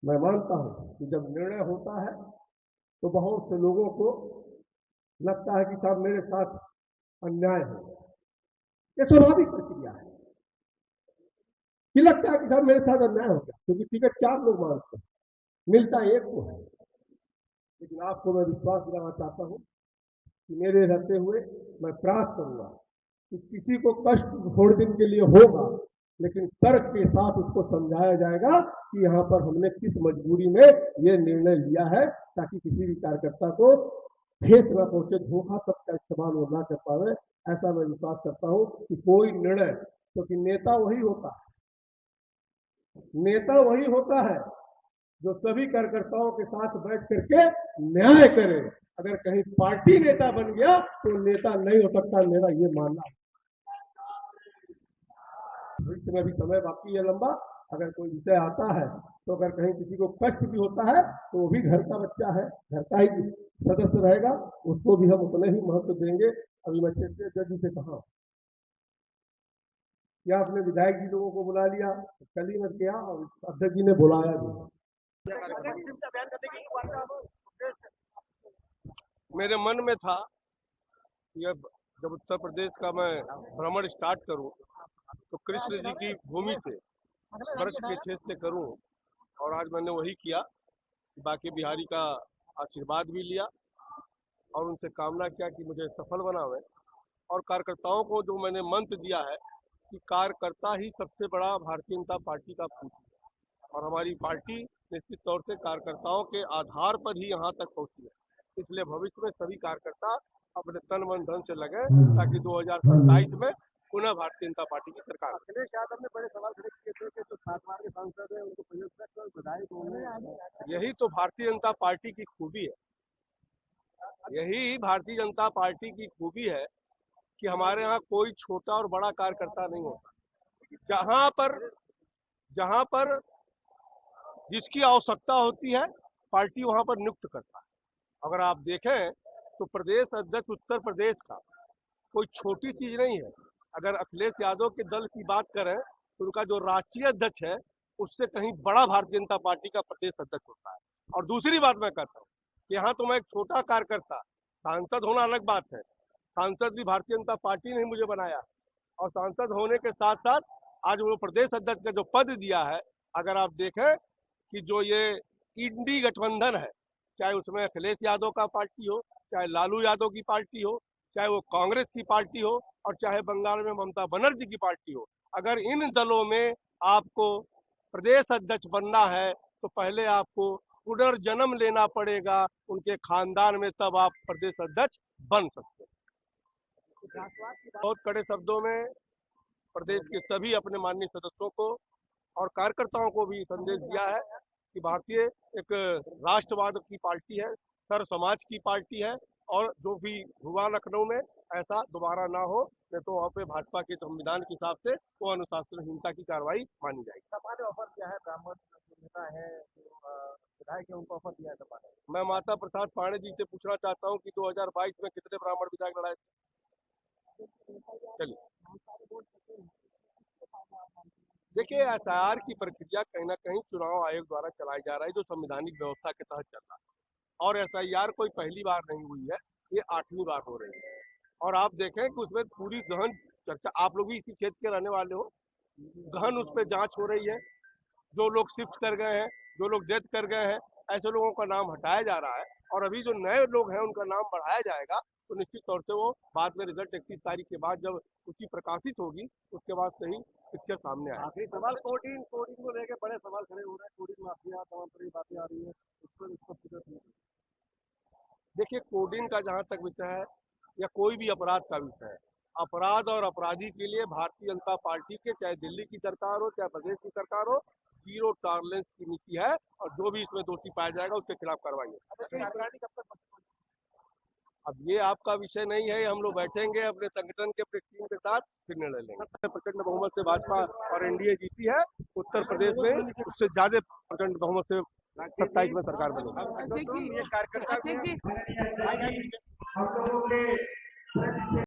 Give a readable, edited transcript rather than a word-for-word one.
मैं मानता हूं कि जब निर्णय होता है तो बहुत से लोगों को लगता है कि साहब मेरे साथ अन्याय हो। ये स्वाभाविक प्रक्रिया है कि लगता है कि साहब मेरे साथ अन्याय हो गया, क्योंकि टिकट 4 लोग मांगते हैं, मिलता एक को है। लेकिन आपको मैं विश्वास दिलाना चाहता हूं कि मेरे रहते हुए मैं प्रयास करूंगा कि किसी को कष्ट थोड़े दिन के लिए होगा, लेकिन तर्क के साथ उसको समझाया जाएगा कि यहाँ पर हमने किस मजबूरी में ये निर्णय लिया है, ताकि किसी भी कार्यकर्ता को ठेस न पहुंचे, धोखा शब्द का इस्तेमाल वो ना कर पावे। ऐसा मैं विश्वास करता हूं कि कोई निर्णय, क्योंकि नेता वही होता है, नेता वही होता है जो सभी कार्यकर्ताओं के साथ बैठ करके न्याय करे। अगर कहीं पार्टी नेता बन गया तो नेता नहीं हो सकता, मेरा ये मानना है। भविष्य में भी समय बाकी है लंबा। अगर कोई विषय आता है तो अगर कहीं किसी को कष्ट भी होता है तो वो भी घर का बच्चा है, घर का ही सदस्य रहेगा, उसको भी हम उतने ही महत्व देंगे। अभी मैं क्षेत्रीय जज जी से कहा क्या आपने विधायक जी लोगों को बुला लिया, कल ही मत गया और अध्यक्ष जी ने बुलाया भी। मेरे मन में था कि अब जब उत्तर प्रदेश का मैं भ्रमण स्टार्ट करूं तो कृष्ण जी की भूमि से, स्पर्श के क्षेत्र से करूं, और आज मैंने वही किया। बाकी बिहारी का आशीर्वाद भी लिया और उनसे कामना किया कि मुझे सफल बनावे। और कार्यकर्ताओं को जो मैंने मंत्र दिया है कि कार्यकर्ता ही सबसे बड़ा भारतीय जनता पार्टी का पूंजी है, और हमारी पार्टी निश्चित तौर से कार्यकर्ताओं के आधार पर ही यहाँ तक पहुंची है। इसलिए भविष्य में सभी कार्यकर्ता अपने तन मन धन से लगे ताकि 2027 में पुनः भारतीय जनता पार्टी की सरकार। अखिलेश यादव ने बड़े सवाल खड़े किए थे कि जो सातवार के सांसद है उनको प्रयोग बधाई होंगे। यही तो भारतीय जनता पार्टी की खूबी है, यही भारतीय जनता पार्टी की खूबी है कि हमारे यहाँ कोई छोटा और बड़ा कार्यकर्ता नहीं होता। जहां पर जिसकी आवश्यकता होती है पार्टी वहां पर नियुक्त करता है। अगर आप देखें तो प्रदेश अध्यक्ष उत्तर प्रदेश का कोई छोटी चीज नहीं है। अगर अखिलेश यादव के दल की बात करें तो उनका जो राष्ट्रीय अध्यक्ष है उससे कहीं बड़ा भारतीय जनता पार्टी का प्रदेश अध्यक्ष होता है। और दूसरी बात मैं कहता हूँ कि यहाँ तो मैं एक छोटा कार्यकर्ता, सांसद होना अलग बात है, सांसद भी भारतीय जनता पार्टी ने मुझे बनाया, और सांसद होने के साथ साथ आज वो प्रदेश अध्यक्ष का जो पद दिया है, अगर आप देखें कि जो ये इंडी गठबंधन है, चाहे उसमें अखिलेश यादव का पार्टी हो, चाहे लालू यादव की पार्टी हो, चाहे वो कांग्रेस की पार्टी हो, और चाहे बंगाल में ममता बनर्जी की पार्टी हो, अगर इन दलों में आपको प्रदेश अध्यक्ष बनना है तो पहले आपको पुनर्जन्म लेना पड़ेगा उनके खानदान में, तब आप प्रदेश अध्यक्ष बन सकते हैं। बहुत कड़े शब्दों में प्रदेश के सभी अपने माननीय सदस्यों को और कार्यकर्ताओं को भी संदेश दिया है कि भारतीय एक राष्ट्रवाद की पार्टी है, सर्व समाज की पार्टी है, और जो भी हुआ लखनऊ में ऐसा दोबारा ना हो, नहीं तो वहाँ पे भाजपा के संविधान के हिसाब से वो अनुशासनहीनता की कार्रवाई मानी जाएगी। सपा ने ऑफर किया है, ब्राह्मण नेता है विधायक है, उनको ऑफर दिया है सपा ने। मैं माता प्रसाद पांडे जी से पूछना चाहता हूँ कि 2022 में कितने ब्राह्मण विधायक लड़ाए थे? चलिए देखिए, एसआईआर की प्रक्रिया कहीं ना कहीं चुनाव आयोग द्वारा चलाई जा रहा है, जो संवैधानिक व्यवस्था के तहत चल रहा है, और एसआईआर कोई पहली बार नहीं हुई है, ये 8वीं बार हो रही है। और आप देखें कि उसमें पूरी गहन चर्चा, आप लोग भी इसी क्षेत्र के रहने वाले हो, गहन उस पर जांच हो रही है। जो लोग शिफ्ट कर गए हैं, जो लोग डेथ कर गए हैं, ऐसे लोगों का नाम हटाया जा रहा है, और अभी जो नए लोग हैं उनका नाम बढ़ाया जाएगा। तो निश्चित तौर से वो बाद में रिजल्ट 31 तारीख के बाद जब उसकी प्रकाशित होगी उसके बाद सही पिक्चर सामने आएगा। आखिरी सवाल, कोडिंग को लेकर बड़े सवाल खड़े हो रहे हैं, कोडिंग माफिया तमाम तरह की बातें आ रही है, उस पर देखिए, कोडिंग का जहाँ तक विषय है या कोई भी अपराध का विषय है, अपराध और अपराधी के लिए भारतीय जनता पार्टी के, चाहे दिल्ली की सरकार हो चाहे प्रदेश की सरकार हो, जीरो टॉलरेंस की नीति है, और जो भी इसमें दोषी पाया जाएगा उसके खिलाफ कार्रवाई होगी। अब ये आपका विषय नहीं है, हम लोग बैठेंगे अपने संगठन के टीम के साथ, फिर निर्णय लेंगे। प्रचंड बहुमत से भाजपा और एनडीए जीती है उत्तर प्रदेश में, उससे ज्यादा प्रचंड बहुमत से 27 में सरकार बनेगी।